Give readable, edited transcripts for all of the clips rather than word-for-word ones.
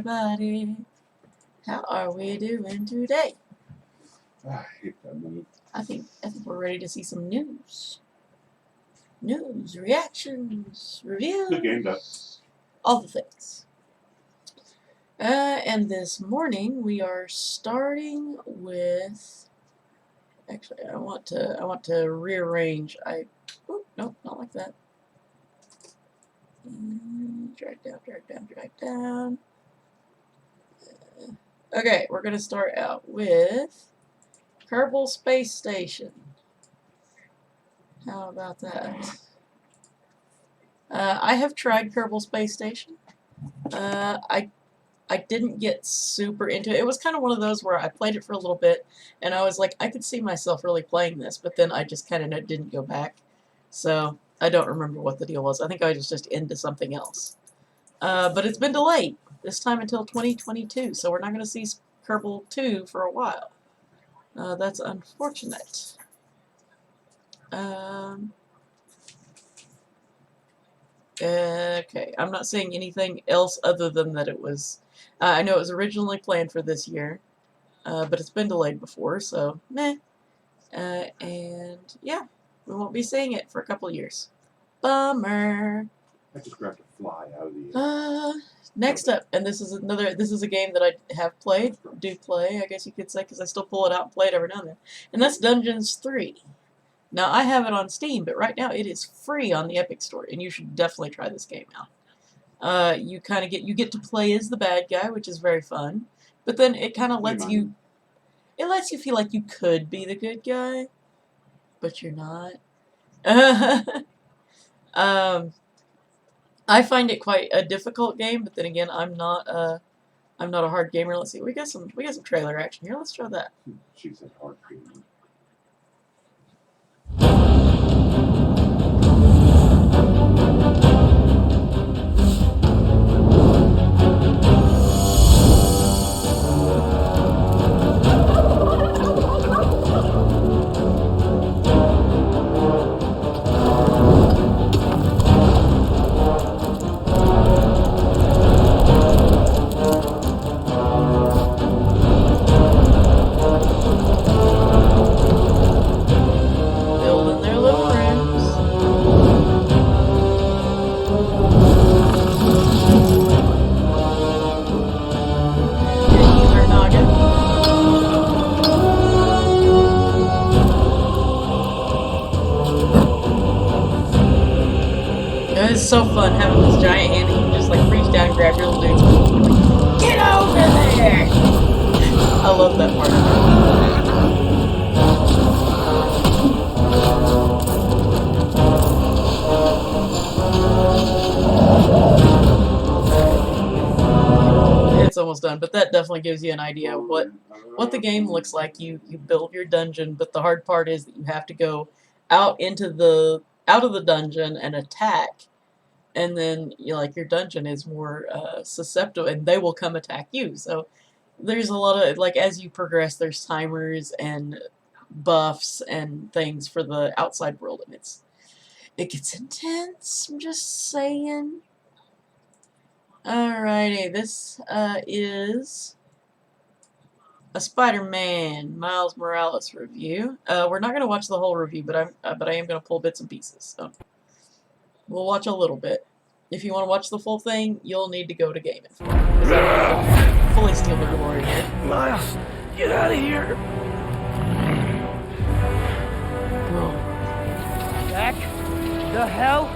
everybody. How are we doing today? I hate that move. I think we're ready to see some news. News, reactions, reviews. Good game, though. All the things. And this morning we are starting with. Actually, I want to rearrange. Oh no, not like that. Drag down, drag down, drag down. Okay, we're gonna start out with Kerbal Space Station. How about that? I have tried Kerbal Space Station. I didn't get super into it. It was kind of one of those where I played it for a little bit, and I was like, I could see myself really playing this, but then I just kind of didn't go back. So I don't remember what the deal was. I think I was just into something else. But it's been delayed, this time until 2022, so we're not going to see Kerbal 2 for a while. That's unfortunate. Okay, I'm not saying anything else other than that it was... I know it was originally planned for this year, but it's been delayed before, so meh. And yeah, we won't be seeing it for a couple of years. Bummer. I just grabbed a fly out of the... Next up, and this is a game that I have played, do play, I guess you could say, because I still pull it out and play it every now and then, and that's Dungeons 3. Now, I have it on Steam, but right now it is free on the Epic Store, and you should definitely try this game out. You get to play as the bad guy, which is very fun, but then it kind of lets you feel like you could be the good guy, but you're not. I find it quite a difficult game, but then again, I'm not a hard gamer. Let's see, we got some trailer action here. Let's show that. She said hard gamer. It's so fun having this giant hand that you can just like reach down and grab your little dudes. Get over there! I love that part. It's almost done, but that definitely gives you an idea of what the game looks like. You build your dungeon, but the hard part is that you have to go out of the dungeon and attack. And then your dungeon is more susceptible, and they will come attack you. So there's a lot of, like, as you progress, there's timers and buffs and things for the outside world, and it gets intense. I'm just saying. Alrighty, this is a Spider-Man Miles Morales review. We're not gonna watch the whole review, but I am gonna pull bits and pieces. So. We'll watch a little bit. If you want to watch the full thing, you'll need to go to Game Info. Because I don't fully steal the glory here. Miles, get out of here! Bro. Back the hell?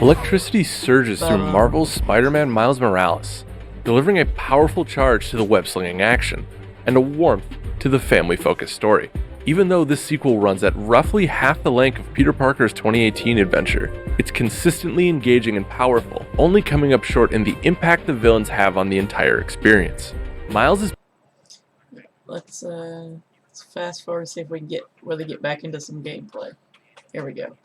Electricity surges through Marvel's Spider-Man Miles Morales, delivering a powerful charge to the web-slinging action, and a warmth to the family-focused story. Even though this sequel runs at roughly half the length of Peter Parker's 2018 adventure, it's consistently engaging and powerful, only coming up short in the impact the villains have on the entire experience. Miles is... Let's fast forward and see if we can get back into some gameplay. Here we go.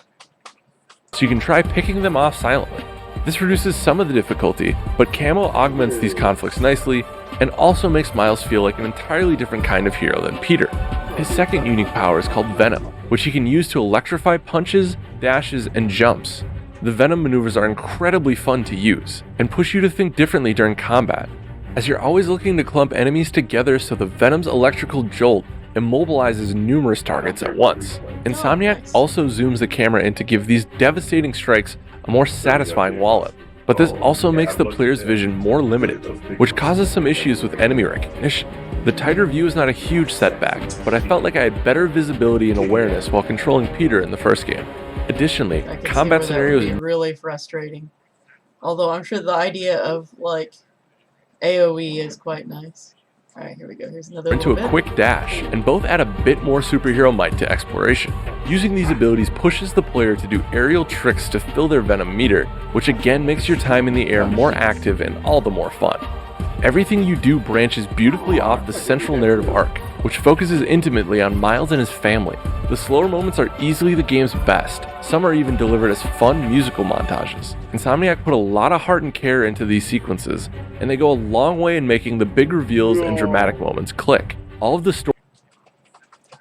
So you can try picking them off silently. This reduces some of the difficulty, but Camo augments these conflicts nicely and also makes Miles feel like an entirely different kind of hero than Peter. His second unique power is called Venom, which he can use to electrify punches, dashes, and jumps. The Venom maneuvers are incredibly fun to use, and push you to think differently during combat, as you're always looking to clump enemies together so the Venom's electrical jolt immobilizes numerous targets at once. Insomniac also zooms the camera in to give these devastating strikes a more satisfying wallop, but this also makes the player's vision more limited, which causes some issues with enemy recognition. The tighter view is not a huge setback, but I felt like I had better visibility and awareness while controlling Peter in the first game. Additionally, combat scenarios would be really frustrating. Although I'm sure the idea of like AoE is quite nice. Alright, here we go. Here's another into a quick dash, and both add a bit more superhero might to exploration. Using these abilities pushes the player to do aerial tricks to fill their Venom meter, which again makes your time in the air more active and all the more fun. Everything you do branches beautifully off the central narrative arc, which focuses intimately on Miles and his family. The slower moments are easily the game's best. Some are even delivered as fun musical montages. Insomniac put a lot of heart and care into these sequences, and they go a long way in making the big reveals and dramatic moments click. All of the story.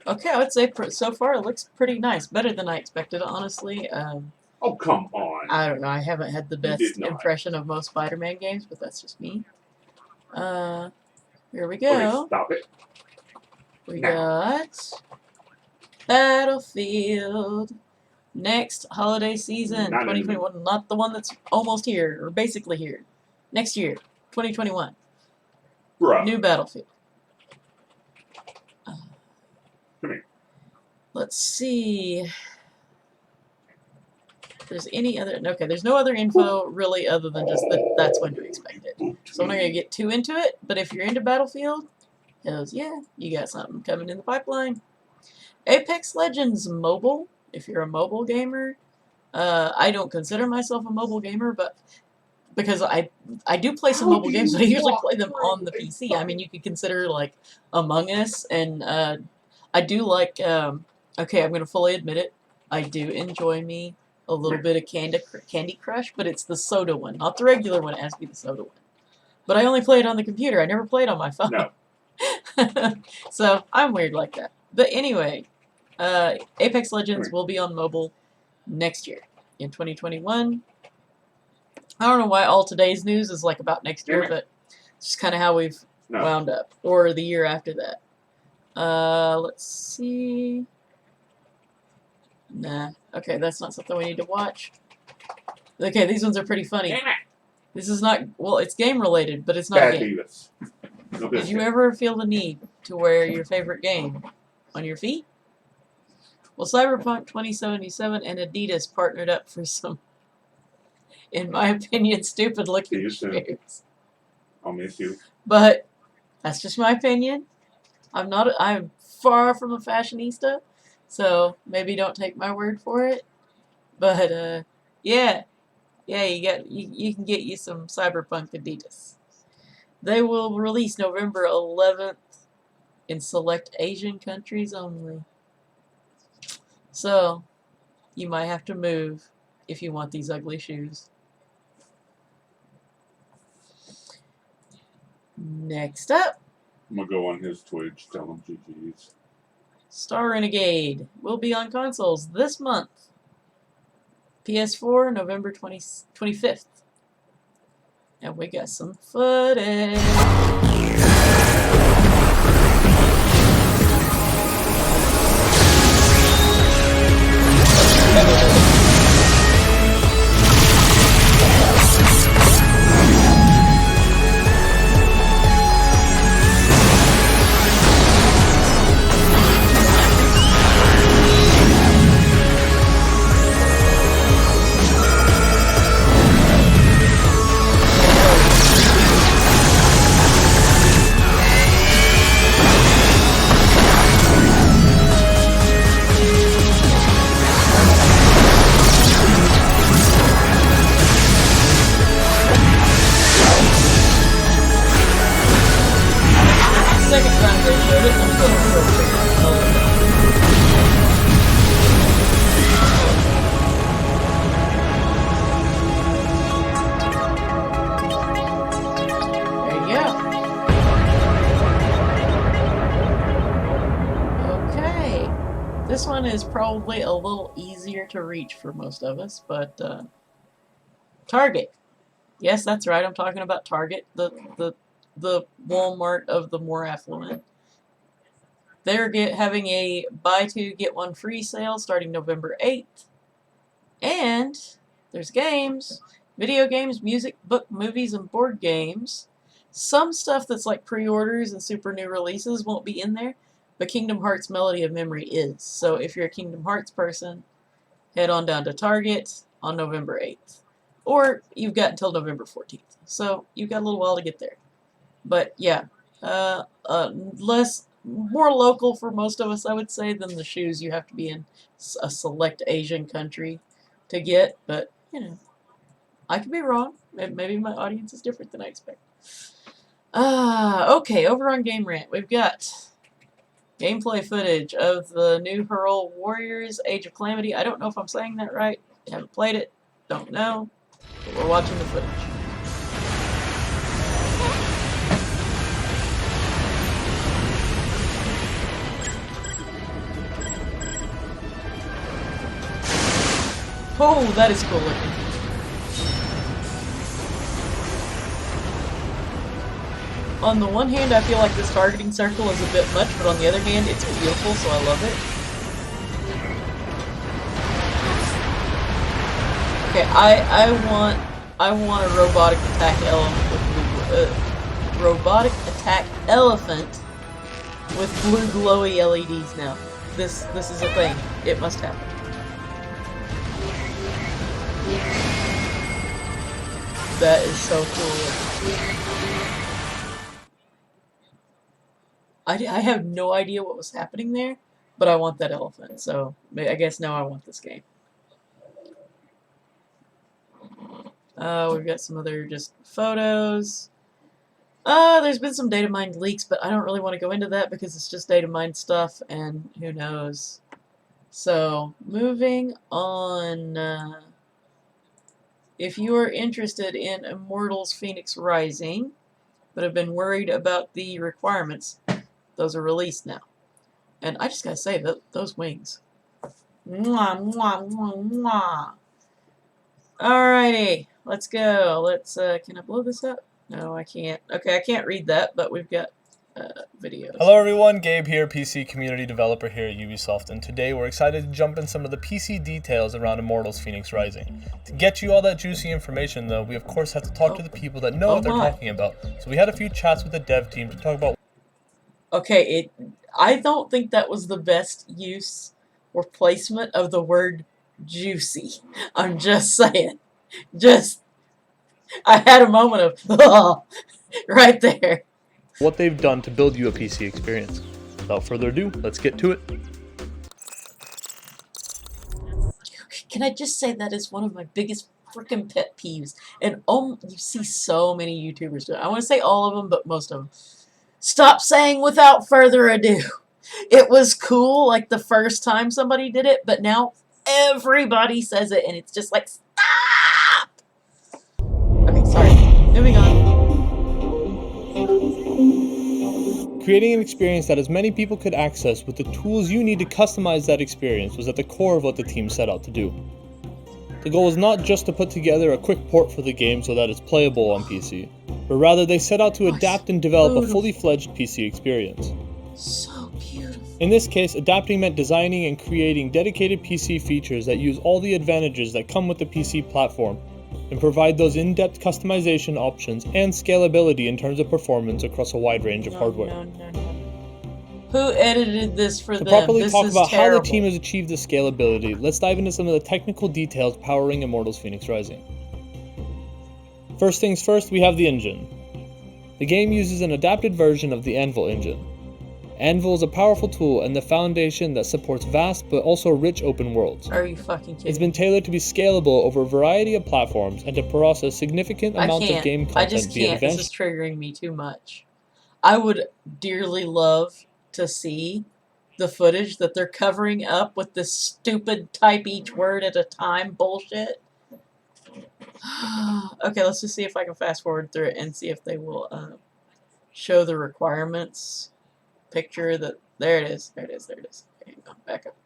Okay, I would say so far it looks pretty nice. Better than I expected, honestly. Oh, come on. I don't know. I haven't had the best did not. impression of most Spider-Man games, but that's just me. Here we Okay, go. stop it. We Now. got Battlefield next holiday season, Not 2021. Not the one that's almost here, or basically here. Next year, 2021. Bruh. New Battlefield. Come here. Let's see. If there's any other. Okay, there's no other info really other than just that that's when to expect it. So I'm not going to get too into it, but if you're into Battlefield, hells yeah, you got something coming in the pipeline. Apex Legends Mobile, if you're a mobile gamer. I don't consider myself a mobile gamer, but because I do play some mobile games, but I usually play them on the PC. I mean, you could consider like Among Us, and I do like, okay, I'm going to fully admit it, I do enjoy me a little bit of Candy Crush, but it's the soda one, not the regular one. It has to be the soda one. But I only play it on the computer. I never played on my phone. No. So I'm weird like that. But anyway, Apex Legends will be on mobile next year in 2021. I don't know why all today's news is like about next year, but it's just kind of how we've No. wound up, or the year after that. Let's see. Nah. Okay, that's not something we need to watch. Okay, these ones are pretty funny. Damn it. This is not, well, it's game related, but it's not Bad a game. Divas. No Did biscuit. you ever feel the need to wear your favorite game on your feet? Well, Cyberpunk 2077 and Adidas partnered up for some, in my opinion, stupid looking See you soon. shoes. I'll miss you. But that's just my opinion. I'm far from a fashionista, so maybe don't take my word for it. But yeah, you can get you some Cyberpunk Adidas. They will release November 11th in select Asian countries only. So you might have to move if you want these ugly shoes. Next up, I'm going to go on his Twitch, tell him GG's. Star Renegade will be on consoles this month. PS4, November 25th. And we got some footage. Second time they showed it, I'm still there you go. Okay. This one is probably a little easier to reach for most of us, but Target. Yes, that's right. I'm talking about Target, the Walmart of the more affluent. They're having a buy two get one free sale starting November 8th, and there's games, video games, music, book, movies, and board games. Some stuff that's like pre-orders and super new releases won't be in there, but Kingdom Hearts Melody of Memory is. So if you're a Kingdom Hearts person, head on down to Target on November 8th. Or you've got until November 14th. So you've got a little while to get there. But yeah, more local for most of us, I would say, than the shoes you have to be in a select Asian country to get. But, you know, I could be wrong. Maybe my audience is different than I expect. Okay, over on Game Rant, we've got gameplay footage of the new Hurl Warriors Age of Calamity. I don't know if I'm saying that right. Haven't played it. Don't know. But we're watching the footage. Oh, that is cool looking. On the one hand, I feel like this targeting circle is a bit much, but on the other hand, it's beautiful, so I love it. Okay, I want a robotic attack elephant with blue glowy LEDs now. This is a thing. It must happen. That is so cool. I have no idea what was happening there, but I want that elephant, so I guess now I want this game. We've got some other just photos. There's been some data mined leaks, but I don't really want to go into that because it's just data mined stuff, and who knows. So, moving on. If you are interested in Immortals Phoenix Rising, but have been worried about the requirements, those are released now. And I just gotta say, those wings. Mwah, mwah, mwah, mwah. Alrighty, let's go. Let's, can I blow this up? No, I can't. Okay, I can't read that, but we've got videos. Hello everyone, Gabe here, PC community developer here at Ubisoft, and today we're excited to jump in some of the PC details around Immortals Phoenix Rising. To get you all that juicy information though, we of course have to talk to the people that know what they're talking about. So we had a few chats with the dev team to talk about... Okay, I don't think that was the best use or placement of the word juicy. I'm just saying. I had a moment of, oh, right there. What they've done to build you a PC experience. Without further ado, let's get to it. Can I just say that is one of my biggest freaking pet peeves? And you see so many YouTubers do it. I want to say all of them, but most of them. Stop saying without further ado. It was cool like the first time somebody did it, but now everybody says it, and it's just like, stop! Okay, sorry. Moving on. Creating an experience that as many people could access with the tools you need to customize that experience was at the core of what the team set out to do. The goal was not just to put together a quick port for the game so that it's playable on PC, but rather they set out to adapt and develop a fully fledged PC experience. So beautiful. In this case, adapting meant designing and creating dedicated PC features that use all the advantages that come with the PC platform and provide those in-depth customization options and scalability in terms of performance across a wide range of hardware. Who edited this for to them? properly This talk is about terrible. how the team has achieved this scalability, let's dive into some of the technical details powering Immortals Phoenix Rising. First things first, we have the engine. The game uses an adapted version of the Anvil engine. Anvil is a powerful tool and the foundation that supports vast but also rich open worlds. Are you fucking kidding? It's been tailored to be scalable over a variety of platforms and to process significant amounts of game content I just via can't. This is advanced... triggering me too much. I would dearly love to see the footage that they're covering up with this stupid type each word at a time bullshit. Okay, let's just see if I can fast forward through it and see if they will show the requirements picture that. There it is. There it is. There it is. Okay. hang on, back up.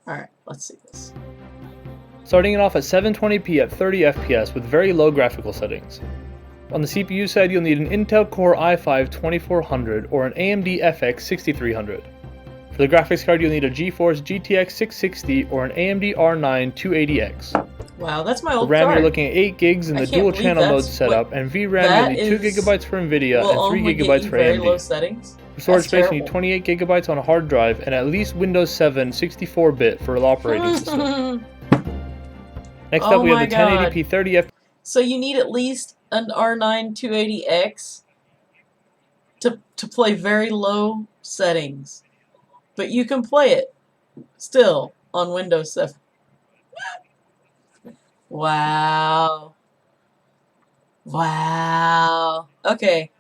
Alright, let's see this. Starting it off at 720p at 30 FPS with very low graphical settings. On the CPU side, you'll need an Intel Core i5-2400 or an AMD FX 6300. For the graphics card, you'll need a GeForce GTX 660 or an AMD R9 280X. Wow, that's my For old RAM, card. you're looking at 8 gigs in I the can't dual believe channel mode that's setup, and VRAM that you'll need 2 is- GB for NVIDIA will and 3 only get GB you for very low AMD. settings. For storage That's space, you need terrible. 28 GB on a hard drive and at least Windows 7 64-bit for the operating system. Next Oh up, we have my the 1080p 30 FPS. So you need at least an R9 280X to play very low settings. But you can play it still on Windows 7. Wow. Wow. Okay.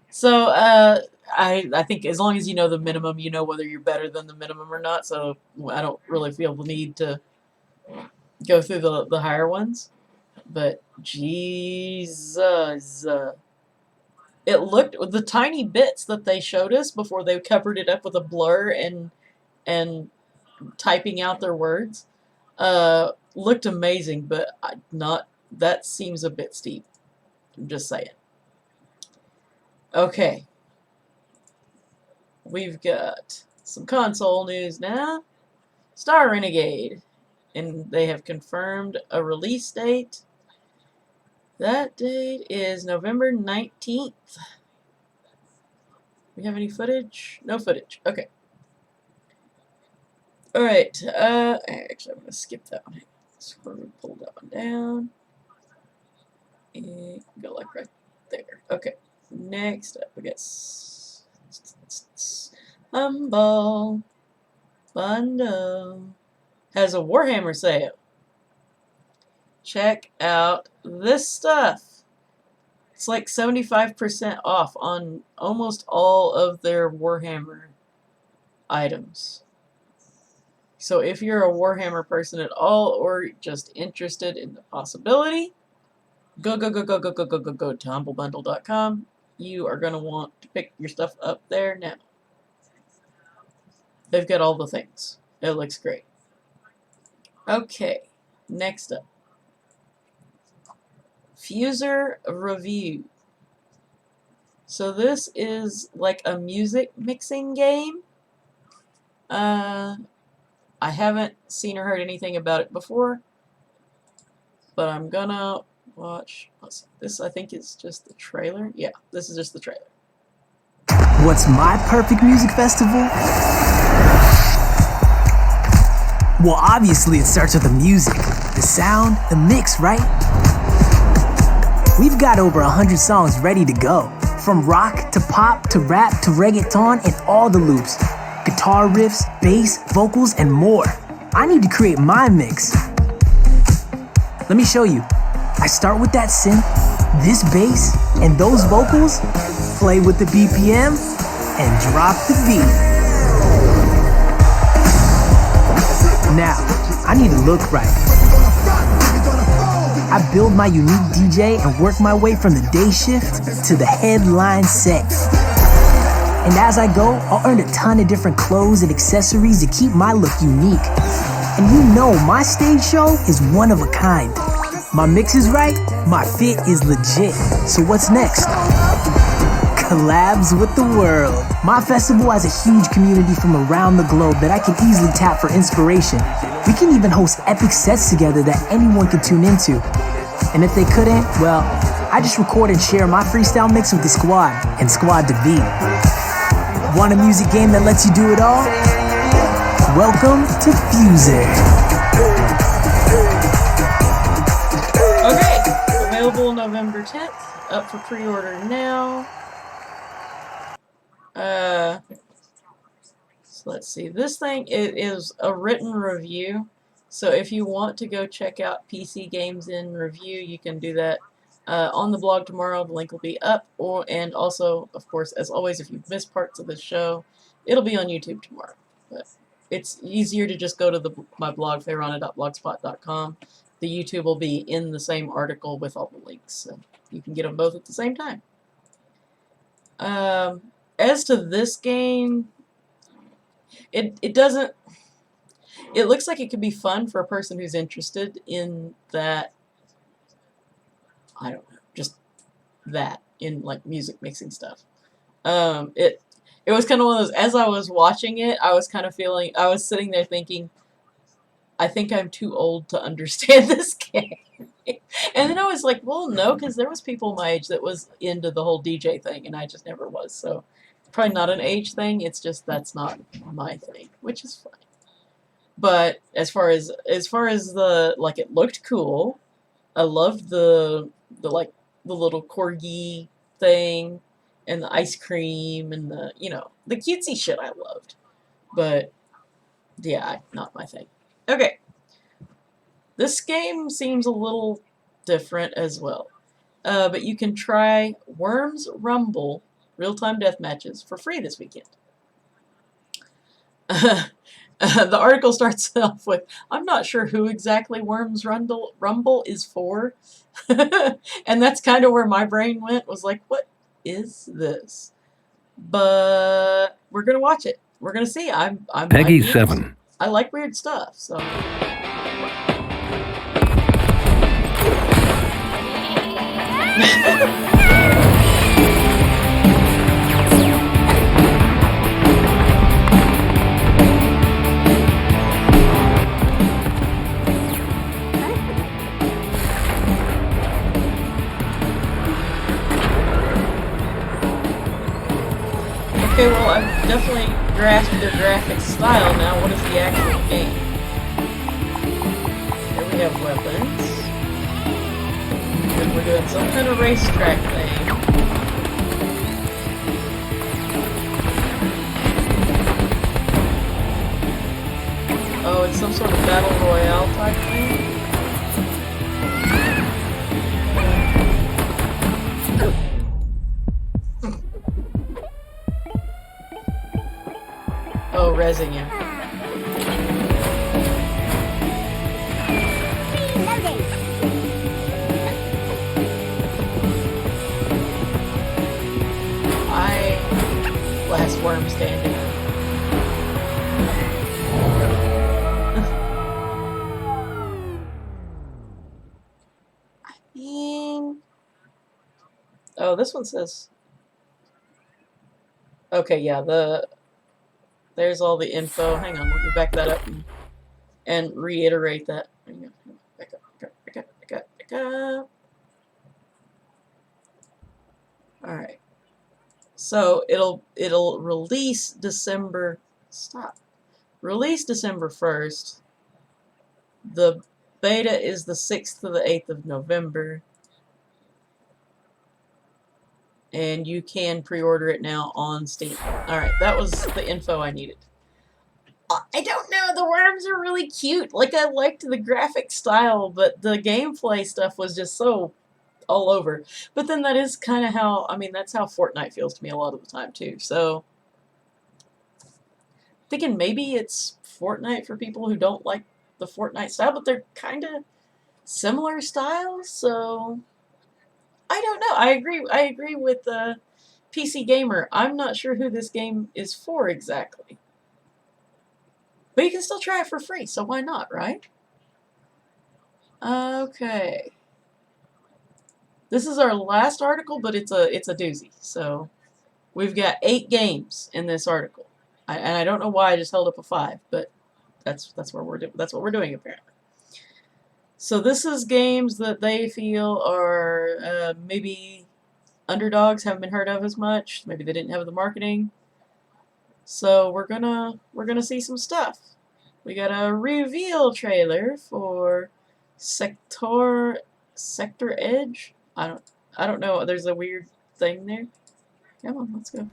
So I think as long as you know the minimum, you know whether you're better than the minimum or not. So I don't really feel the need to go through the higher ones. But Jesus. It looked, the tiny bits that they showed us before they covered it up with a blur and typing out their words looked amazing, but that seems a bit steep. I'm just saying. Okay. We've got some console news now. Star Renegade. And they have confirmed a release date. That date is November 19th. We have any footage? No footage. Okay. Alright. Actually, I'm going to skip that one. Scroll, pull that one down. And go like right there. Okay. Next up, we got Humble Bundle. Has a Warhammer sale. Check out this stuff. It's like 75% off on almost all of their Warhammer items. So if you're a Warhammer person at all or just interested in the possibility, go to humblebundle.com. You are going to want to pick your stuff up there now. They've got all the things. It looks great. Okay, next up. Fuser Review. So this is like a music mixing game. I haven't seen or heard anything about it before, but I'm gonna watch. Let's see, this I think is just the trailer. Yeah, this is just the trailer. What's my perfect music festival? Well, obviously it starts with the music, the sound, the mix, right? We've got over 100 songs ready to go. From rock, to pop, to rap, to reggaeton, and all the loops. Guitar riffs, bass, vocals, and more. I need to create my mix. Let me show you. I start with that synth, this bass, and those vocals, play with the BPM, and drop the beat. Now, I need to look right. I build my unique DJ and work my way from the day shift to the headline set. And as I go, I'll earn a ton of different clothes and accessories to keep my look unique. And you know my stage show is one of a kind. My mix is right, my fit is legit. So what's next? Collabs with the world. My festival has a huge community from around the globe that I can easily tap for inspiration. We can even host epic sets together that anyone can tune into. And if they couldn't, well, I just record and share my freestyle mix with the squad and squad to beat. Want a music game that lets you do it all? Welcome to Fuser. Okay, available November 10th. Up for pre-order now. So let's see. This thing is a written review. So if you want to go check out PC Games in Review, you can do that on the blog tomorrow. The link will be up. And also, of course, as always, if you've missed parts of the show, it'll be on YouTube tomorrow. But it's easier to just go to my blog, Feyranna.blogspot.com. The YouTube will be in the same article with all the links. So you can get them both at the same time. As to this game, it doesn't. It looks like it could be fun for a person who's interested in that. I don't know, just that in like music mixing stuff. It was kind of one of those. As I was watching it, I was kind of feeling. I was sitting there thinking, I think I'm too old to understand this game. And then I was like, well, no, because there was people my age that was into the whole DJ thing, and I just never was. So probably not an age thing. It's just that's not my thing, which is fine. But as far as the like, it looked cool. I loved the like the little corgi thing and the ice cream and the the cutesy shit I loved. But yeah, not my thing. Okay. This game seems a little different as well. But you can try Worms Rumble real-time death matches for free this weekend. The article starts off with, I'm not sure who exactly Worms Rumble is for. And that's kind of where my brain went, was like, what is this? But we're going to watch it. We're going to see. I'm Peggy 7. I like weird stuff, so... Okay, well, I've definitely grasped their graphic style now. What is the actual game? Here we have weapons. And we're doing some kind of racetrack thing. Oh, it's some sort of battle royale type thing? Oh, rezzing him. Last worm standing. I mean... Oh, this one says... Okay, yeah, there's all the info. Hang on, let me back that up and reiterate that. Back up. Alright. So it'll release December 1st. The beta is the 6th to the 8th of November. And you can pre-order it now on Steam. Alright, that was the info I needed. I don't know, the worms are really cute. Like, I liked the graphic style, but the gameplay stuff was just so all over. But then that is kind of how, I mean, that's how Fortnite feels to me a lot of the time, too. So, thinking maybe it's Fortnite for people who don't like the Fortnite style, but they're kind of similar styles, so... I don't know. I agree with PC Gamer. I'm not sure who this game is for exactly. But you can still try it for free, so why not, right? Okay. This is our last article, but it's a doozy. So we've got 8 games in this article. And I don't know why I just held up a 5, but that's what we're doing apparently. So this is games that they feel are maybe underdogs, haven't been heard of as much. Maybe they didn't have the marketing. So we're gonna see some stuff. We got a reveal trailer for Sector Edge. I don't know. There's a weird thing there. Come on, let's go.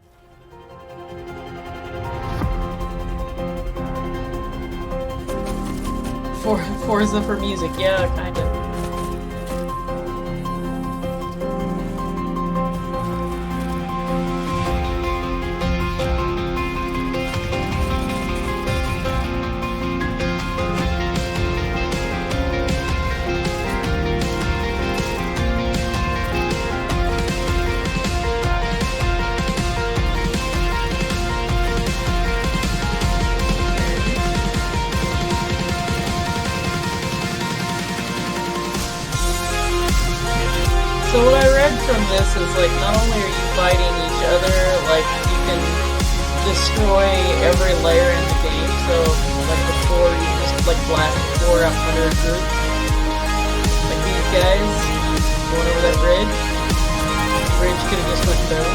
Forza for music, yeah, kind of. So what I read from this is like not only are you fighting each other, like you can destroy every layer in the game. So like before you just like blast the floor out under a group. Like these guys going over that bridge. The bridge could have just went down.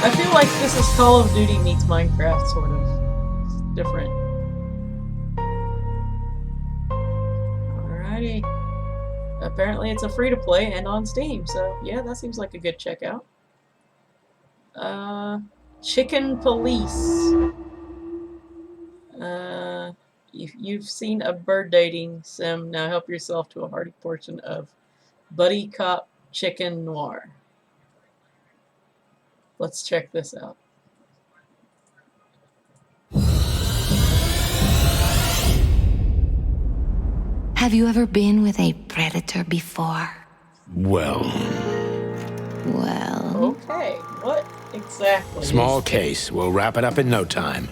I feel like this is Call of Duty meets Minecraft, sort of. It's different. Alrighty. Apparently it's a free-to-play and on Steam, so yeah, that seems like a good checkout. Chicken Police. You've seen a bird dating sim, now help yourself to a hearty portion of Buddy Cop Chicken Noir. Let's check this out. Have you ever been with a predator before? Well, Okay, what exactly? small case. We'll wrap it up in no time.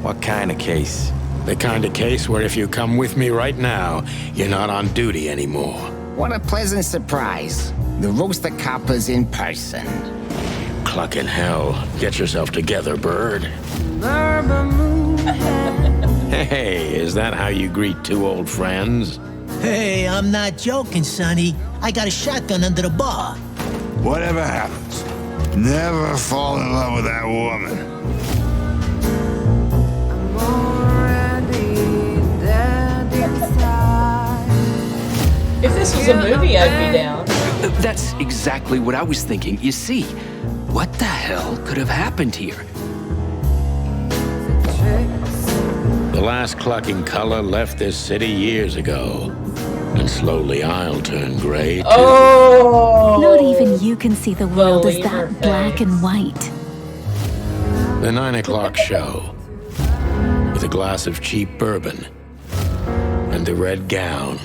What kind of case? The kind of case where if you come with me right now, you're not on duty anymore. What a pleasant surprise. The roaster copper's in person. Clucking hell. Get yourself together, bird. Hey, is that how you greet two old friends? Hey, I'm not joking, Sonny. I got a shotgun under the bar. Whatever happens, never fall in love with that woman. If this was a movie, I'd be down. That's exactly what I was thinking. You see, what the hell could have happened here? The last clucking color left this city years ago. And slowly I'll turn gray, too. Oh! Not even you can see the world as Believe her that black face. and white. The 9 o'clock show. With a glass of cheap bourbon. And the red gown.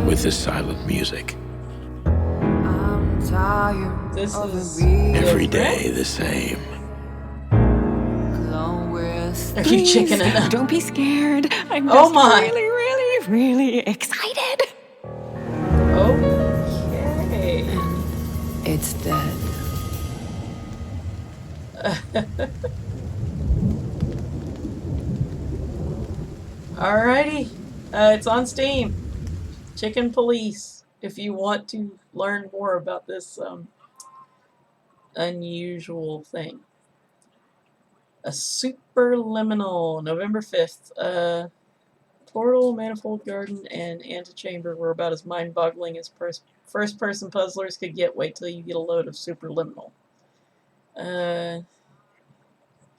With the silent music. This is Every day the same. Are you chicken enough? Don't be scared. I'm Oh just my. really excited. Okay. It's dead. Alrighty. It's on Steam. Chicken Police. If you want to learn more about this unusual thing. A Superliminal, November 5th. Portal, Manifold Garden, and Antechamber were about as mind-boggling as first-person puzzlers could get. Wait till you get a load of Superliminal.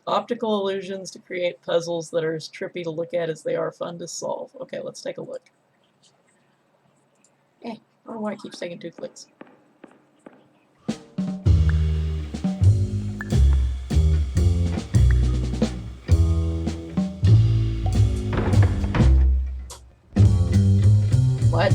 Optical illusions to create puzzles that are as trippy to look at as they are fun to solve. Okay, let's take a look. I don't know why it keeps taking 2 clicks. What?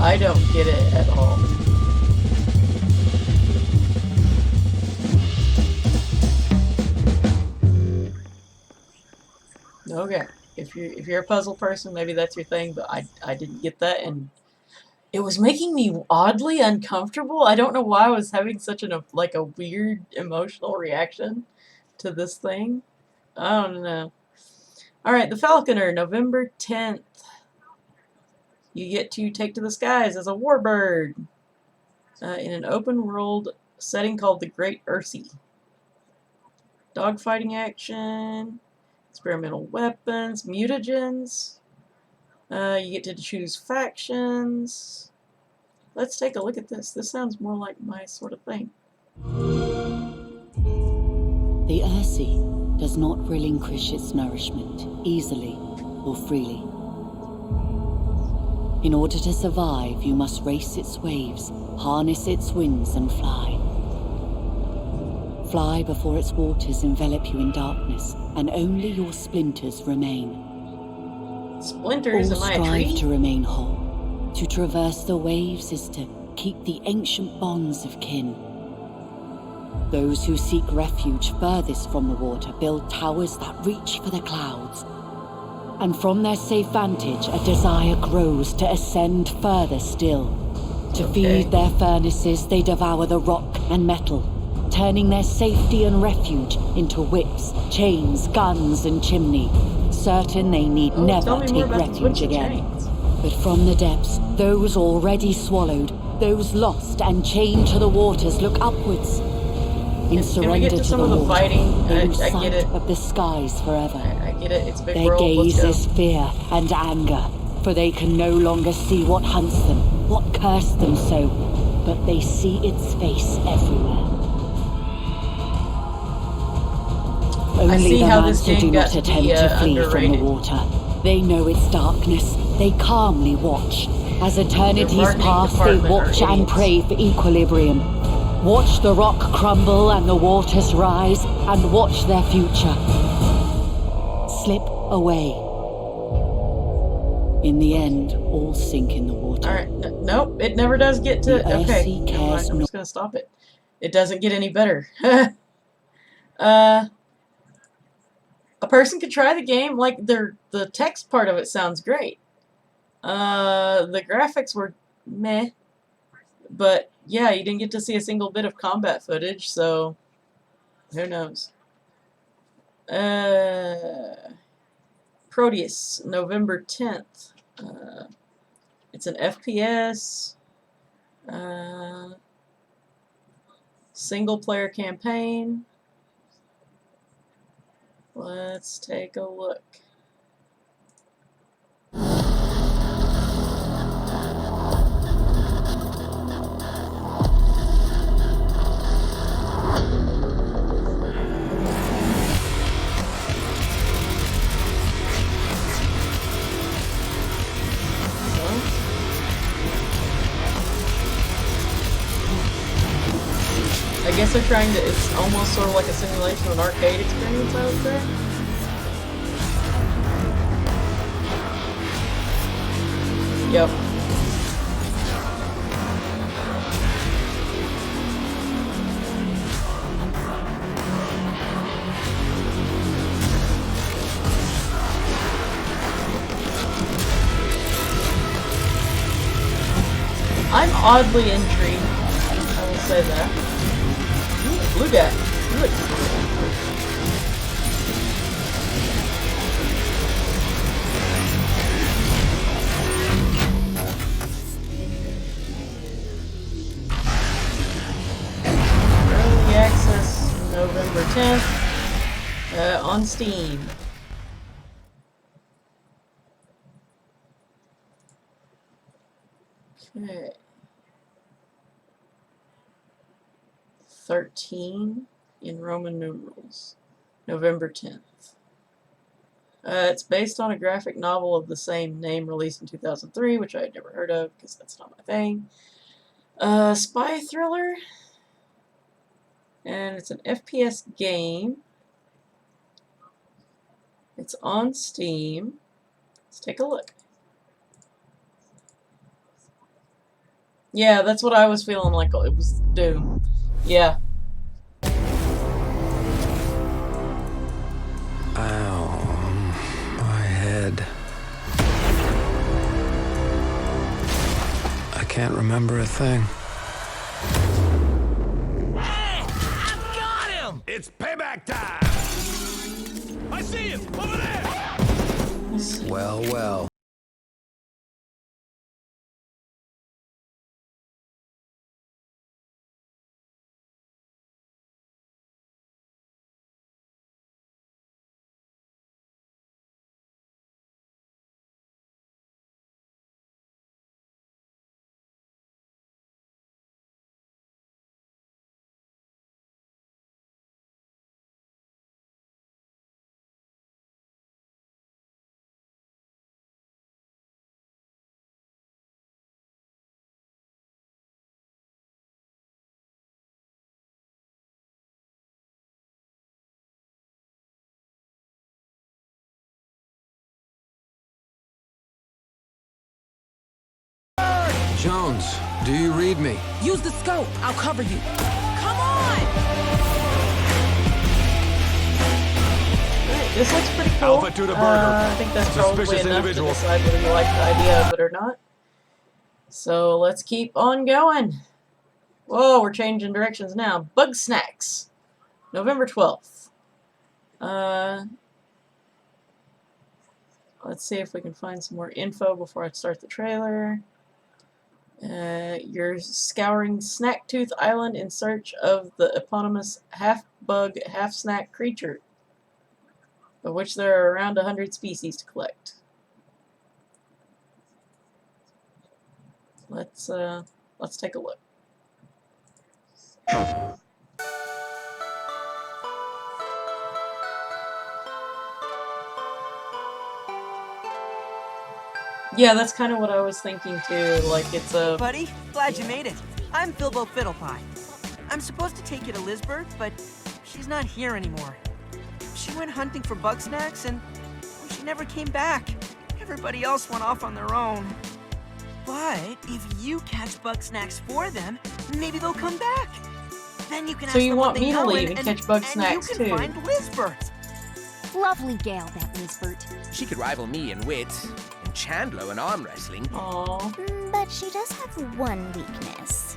I don't get it at all. Okay, if you're a puzzle person, maybe that's your thing, but I didn't get that, and it was making me oddly uncomfortable. I don't know why I was having such a weird emotional reaction to this thing. I don't know. Alright, The Falconer, November 10th. You get to take to the skies as a warbird in an open world setting called the Great Earthy. Dogfighting action, experimental weapons, mutagens. You get to choose factions. Let's take a look at this. This sounds more like my sort of thing. The Earthy does not relinquish its nourishment easily or freely. In order to survive, you must race its waves, harness its winds, and fly. Fly before its waters envelop you in darkness, and only your splinters remain. Splinters? All Am I a strive tree? to remain whole. To traverse the waves is to keep the ancient bonds of kin. Those who seek refuge furthest from the water build towers that reach for the clouds. And from their safe vantage, a desire grows to ascend further still. To feed their furnaces, they devour the rock and metal, turning their safety and refuge into whips, chains, guns, and chimney, certain they need never take refuge again. But from the depths, those already swallowed, those lost and chained to the waters look upwards. In surrender to the water, they lose sight of the skies forever. I get it, it's a big Their world, gaze let's go. is fear and anger, for they can no longer see what hunts them, what cursed them so, but they see its face everywhere. Only the Mancer do not attempt to flee from the water. They know its darkness. They calmly watch. As eternities pass, they watch and pray for equilibrium. Watch the rock crumble and the waters rise, and watch their future slip away. In the end, all sink in the water. Alright, nope, it never does get to... Okay, never mind, I'm just gonna stop it. It doesn't get any better. A person could try the game, like, the text part of it sounds great. The graphics were meh. But, yeah, you didn't get to see a single bit of combat footage, so... who knows? Proteus, November 10th. It's an FPS. Single-player campaign. Let's take a look. I guess they're trying to, it's almost sort of like a simulation of an arcade experience, I would say. Yep. I'm oddly intrigued, I will say that. Ooh, blue guy. Good. Early access November 10th on Steam. Okay. 13 in Roman numerals. November 10th. It's based on a graphic novel of the same name released in 2003, which I had never heard of because that's not my thing. Spy thriller. And it's an FPS game. It's on Steam. Let's take a look. Yeah, that's what I was feeling like it was Doom. Yeah. Ow, my head. I can't remember a thing. Hey! I've got him! It's payback time! I see him! Over there! Well, well. Jones, do you read me? Use the scope. I'll cover you. Come on! This looks pretty cool. Alpha to the burger. I think that's probably Suspicious enough to individual. decide whether you like the idea of it or not. So let's keep on going. Whoa, we're changing directions now. Bug Snacks, November 12th. Let's see if we can find some more info before I start the trailer. You're scouring Snacktooth Island in search of the eponymous half-bug, half-snack creature, of which there are around 100 species to collect. Let's take a look. Yeah, that's kind of what I was thinking too. Like, it's a... Buddy, glad you made it. I'm Bilbo Fiddlepie. I'm supposed to take you to Lisbeth, but she's not here anymore. She went hunting for bug snacks and she never came back. Everybody else went off on their own. But if you catch bug snacks for them, maybe they'll come back. Then you can ask So you them want what me they to know leave and catch bug snacks and you too? can find Lisbeth. Lovely gal, that Lisbeth. She could rival me in wit, and Chandler in arm wrestling. Aww. But she does have one weakness.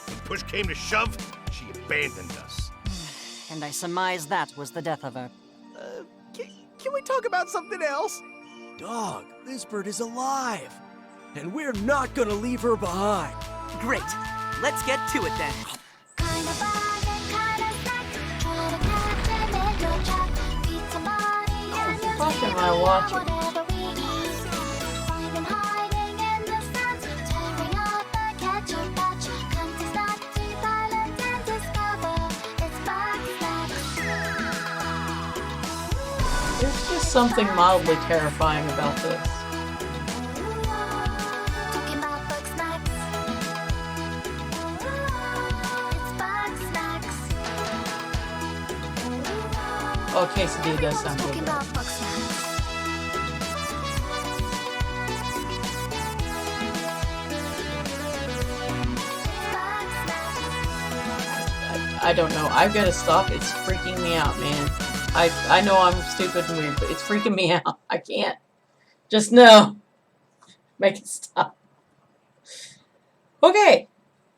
When push came to shove, she abandoned us. And I surmise that was the death of her. Can we talk about something else? Dog, this bird is alive. And we're not gonna leave her behind. Great. Let's get to it then. What am I watching? There's just something mildly terrifying about this. Oh, quesadilla does sound good. I don't know. I've got to stop. It's freaking me out, man. I know I'm stupid and weird, but it's freaking me out. I can't. Just no. Make it stop. Okay.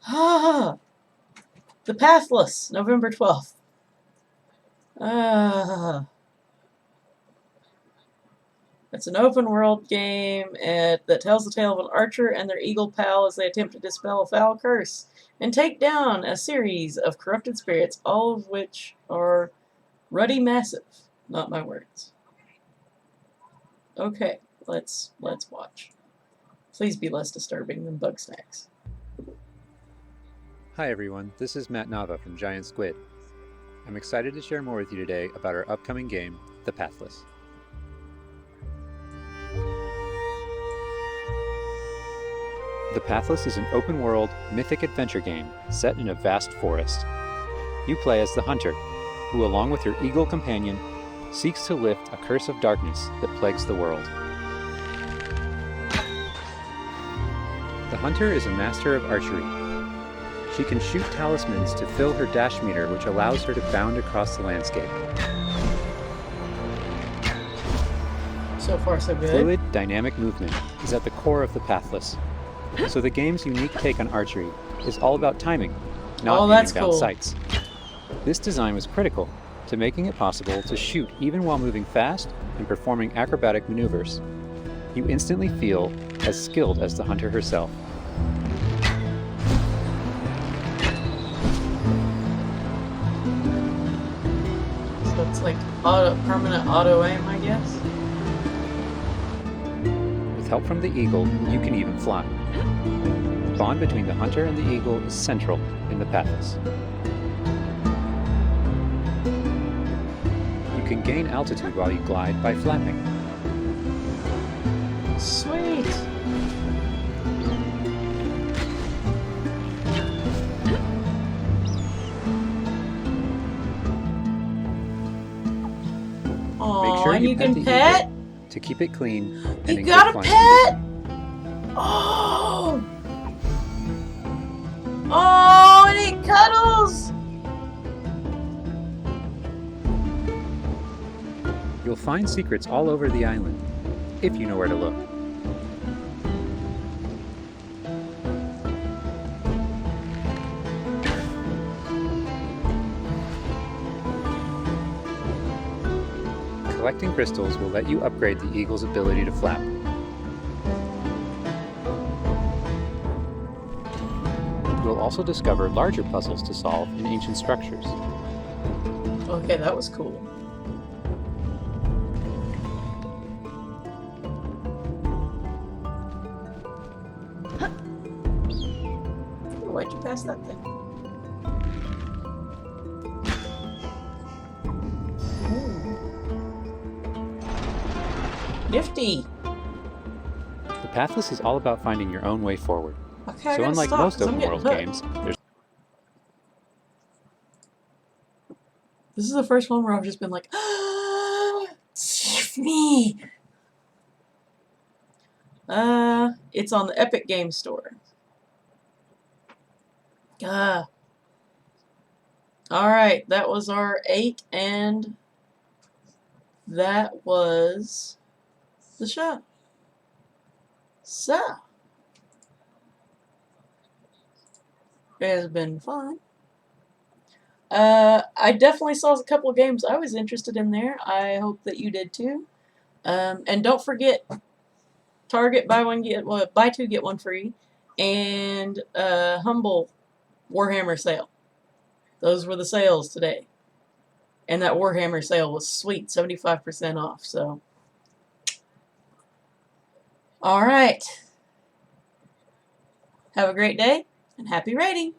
The Pathless, November 12th. It's an open world game that tells the tale of an archer and their eagle pal as they attempt to dispel a foul curse and take down a series of corrupted spirits, all of which are ruddy massive. Not my words. Okay, let's watch. Please be less disturbing than bug snacks. Hi everyone, this is Matt Nava from Giant Squid. I'm excited to share more with you today about our upcoming game, The Pathless. The Pathless is an open-world, mythic adventure game set in a vast forest. You play as the Hunter, who along with your eagle companion, seeks to lift a curse of darkness that plagues the world. The Hunter is a master of archery. She can shoot talismans to fill her dash meter, which allows her to bound across the landscape. So far, so good. Fluid, dynamic movement is at the core of the Pathless. So the game's unique take on archery is all about timing, not aiming down sights. This design was critical to making it possible to shoot even while moving fast and performing acrobatic maneuvers. You instantly feel as skilled as the hunter herself. So it's like permanent auto aim, I guess. With help from the eagle, you can even fly. The bond between the hunter and the eagle is central in the Pathless. You can gain altitude while you glide by flapping. Sweet. Make sure you pet can the pet? eagle to keep it clean and You in got good a flying pet? Oh! Oh, and it cuddles! You'll find secrets all over the island, if you know where to look. Collecting crystals will let you upgrade the eagle's ability to flap. You'll also discover larger puzzles to solve in ancient structures. Okay, that was cool. Why'd you pass that thing? Nifty! The Pathless is all about finding your own way forward. Okay, I So gotta unlike stop, most 'cause I'm open getting world hooked. games, there's This is the first one where I've just been like, save me! It's on the Epic Game Store. Alright, that was our 8, and that was the show. So, it has been fun. I definitely saw a couple of games I was interested in there. I hope that you did too. And don't forget, Target buy 2 get 1 free, and Humble Warhammer sale. Those were the sales today, and that Warhammer sale was sweet, 75% off. So, all right. Have a great day and happy raiding.